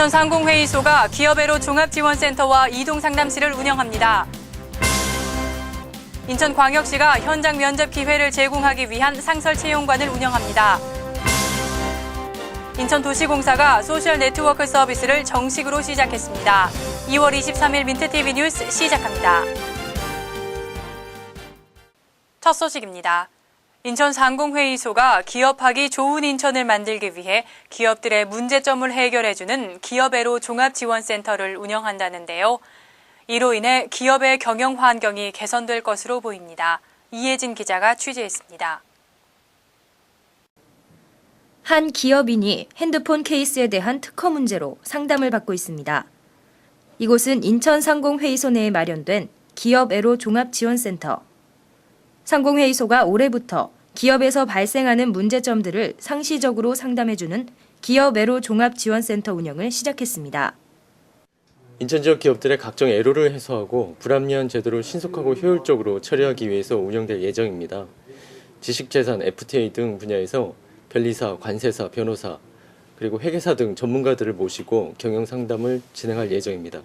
인천상공회의소가 기업애로 종합지원센터와 이동상담실을 운영합니다. 인천광역시가 현장 면접 기회를 제공하기 위한 상설채용관을 운영합니다. 인천도시공사가 소셜네트워크 서비스를 정식으로 시작했습니다. 2월 23일 민트TV 뉴스 시작합니다. 첫 소식입니다. 인천상공회의소가 기업하기 좋은 인천을 만들기 위해 기업들의 문제점을 해결해주는 기업애로 종합지원센터를 운영한다는데요. 이로 인해 기업의 경영 환경이 개선될 것으로 보입니다. 이혜진 기자가 취재했습니다. 한 기업인이 핸드폰 케이스에 대한 특허 문제로 상담을 받고 있습니다. 이곳은 인천상공회의소 내에 마련된 기업애로 종합지원센터. 상공회의소가 올해부터 기업에서 발생하는 문제점들을 상시적으로 상담해주는 기업애로 종합지원센터 운영을 시작했습니다. 인천 지역 기업들의 각종 애로를 해소하고 불합리한 제도를 신속하고 효율적으로 처리하기 위해서 운영될 예정입니다. 지식재산, FTA 등 분야에서 변리사, 관세사, 변호사, 그리고 회계사 등 전문가들을 모시고 경영 상담을 진행할 예정입니다.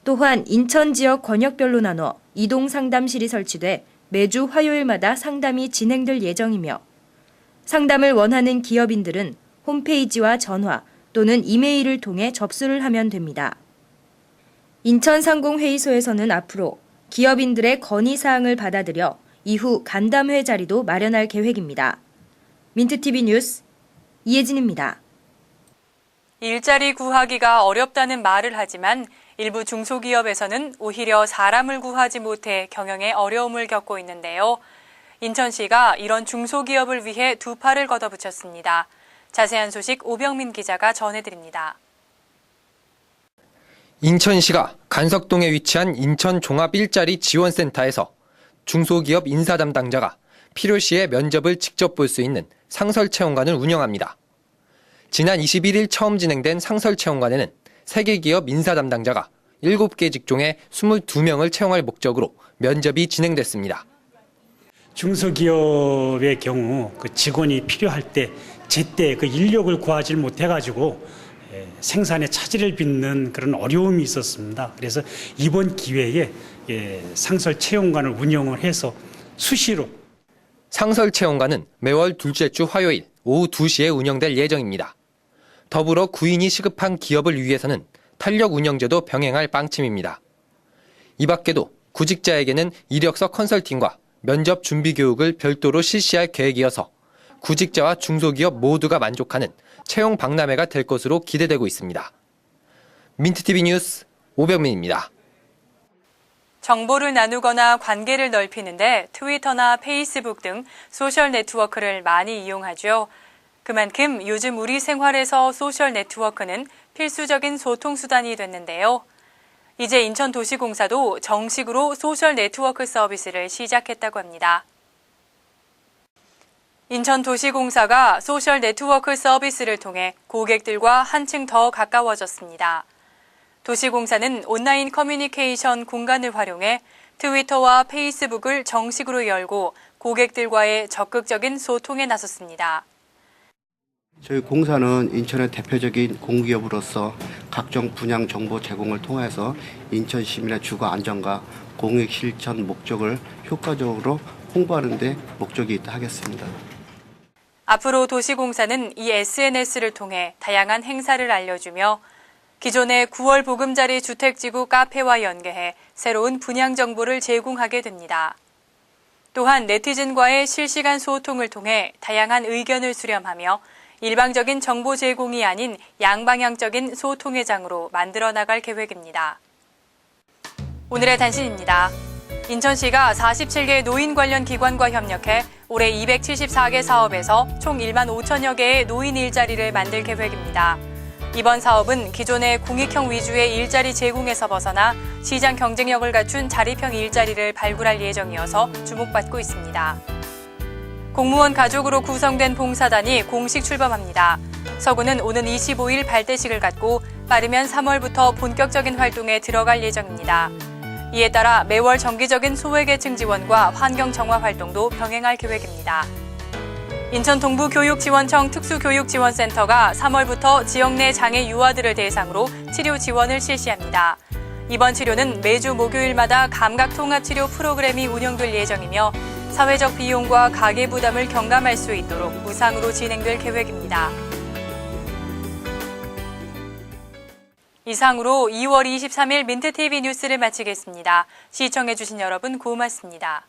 또한 인천 지역 권역별로 나눠 이동 상담실이 설치돼 매주 화요일마다 상담이 진행될 예정이며 상담을 원하는 기업인들은 홈페이지와 전화 또는 이메일을 통해 접수를 하면 됩니다. 인천상공회의소에서는 앞으로 기업인들의 건의사항을 받아들여 이후 간담회 자리도 마련할 계획입니다. 민트TV 뉴스 이혜진입니다. 일자리 구하기가 어렵다는 말을 하지만 일부 중소기업에서는 오히려 사람을 구하지 못해 경영에 어려움을 겪고 있는데요. 인천시가 이런 중소기업을 위해 두 팔을 걷어붙였습니다. 자세한 소식 오병민 기자가 전해드립니다. 인천시가 간석동에 위치한 인천종합일자리지원센터에서 중소기업 인사 담당자가 필요시에 면접을 직접 볼 수 있는 상설채용관을 운영합니다. 지난 21일 처음 진행된 상설채용관에는 세계기업 인사 담당자가 7개 직종에 22명을 채용할 목적으로 면접이 진행됐습니다. 중소기업의 경우 그 직원이 필요할 때 제때 그 인력을 구하지 못해가지고 생산에 차질을 빚는 그런 어려움이 있었습니다. 그래서 이번 기회에 상설채용관을 운영을 해서 수시로 상설채용관은 매월 둘째 주 화요일 오후 2시에 운영될 예정입니다. 더불어 구인이 시급한 기업을 위해서는 탄력 운영제도 병행할 방침입니다. 이 밖에도 구직자에게는 이력서 컨설팅과 면접 준비 교육을 별도로 실시할 계획이어서 구직자와 중소기업 모두가 만족하는 채용 박람회가 될 것으로 기대되고 있습니다. 민트TV 뉴스 오병민입니다. 정보를 나누거나 관계를 넓히는데 트위터나 페이스북 등 소셜 네트워크를 많이 이용하죠. 그만큼 요즘 우리 생활에서 소셜 네트워크는 필수적인 소통 수단이 됐는데요. 이제 인천도시공사도 정식으로 소셜 네트워크 서비스를 시작했다고 합니다. 인천도시공사가 소셜 네트워크 서비스를 통해 고객들과 한층 더 가까워졌습니다. 도시공사는 온라인 커뮤니케이션 공간을 활용해 트위터와 페이스북을 정식으로 열고 고객들과의 적극적인 소통에 나섰습니다. 저희 공사는 인천의 대표적인 공기업으로서 각종 분양 정보 제공을 통해서 인천 시민의 주거 안정과 공익 실천 목적을 효과적으로 홍보하는 데 목적이 있다 하겠습니다. 앞으로 도시공사는 이 SNS를 통해 다양한 행사를 알려주며 기존의 9월 보금자리 주택지구 카페와 연계해 새로운 분양 정보를 제공하게 됩니다. 또한 네티즌과의 실시간 소통을 통해 다양한 의견을 수렴하며 일방적인 정보 제공이 아닌 양방향적인 소통의 장으로 만들어 나갈 계획입니다. 오늘의 단신입니다. 인천시가 47개 노인 관련 기관과 협력해 올해 274개 사업에서 총 1만 5천여 개의 노인 일자리를 만들 계획입니다. 이번 사업은 기존의 공익형 위주의 일자리 제공에서 벗어나 시장 경쟁력을 갖춘 자립형 일자리를 발굴할 예정이어서 주목받고 있습니다. 공무원 가족으로 구성된 봉사단이 공식 출범합니다. 서구는 오는 25일 발대식을 갖고 빠르면 3월부터 본격적인 활동에 들어갈 예정입니다. 이에 따라 매월 정기적인 소외계층 지원과 환경 정화 활동도 병행할 계획입니다. 인천 동부교육지원청 특수교육지원센터가 3월부터 지역 내 장애 유아들을 대상으로 치료 지원을 실시합니다. 이번 치료는 매주 목요일마다 감각통합치료 프로그램이 운영될 예정이며 사회적 비용과 가계 부담을 경감할 수 있도록 무상으로 진행될 계획입니다. 이상으로 2월 23일 민트TV 뉴스를 마치겠습니다. 시청해주신 여러분 고맙습니다.